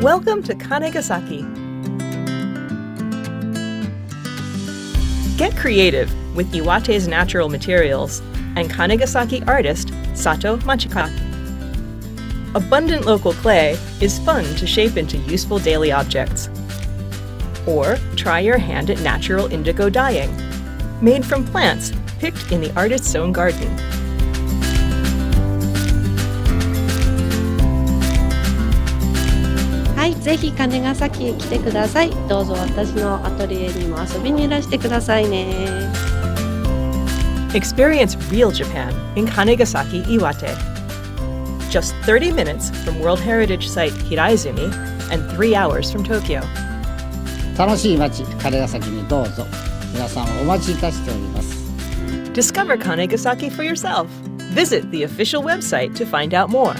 Welcome to Kanegasaki. Get creative with Iwate's natural materials and Kanegasaki artist Sato Machika. Abundant local clay is fun to shape into useful daily objects. Or try your hand at natural indigo dyeing, made from plants picked in the artist's own garden. はい、ぜひ金ヶ崎へ来てください。どうぞ私のアトリエにも遊びにいらしてくださいね。Experience real Japan in Kanegasaki, Iwate. Just 30 minutes from World Heritage Site Hiraizumi and 3 hours from Tokyo. 楽しい街金ヶ崎にどうぞ。皆さんお待ちいたしております。 Discover Kanegasaki for yourself. Visit the official website to find out more.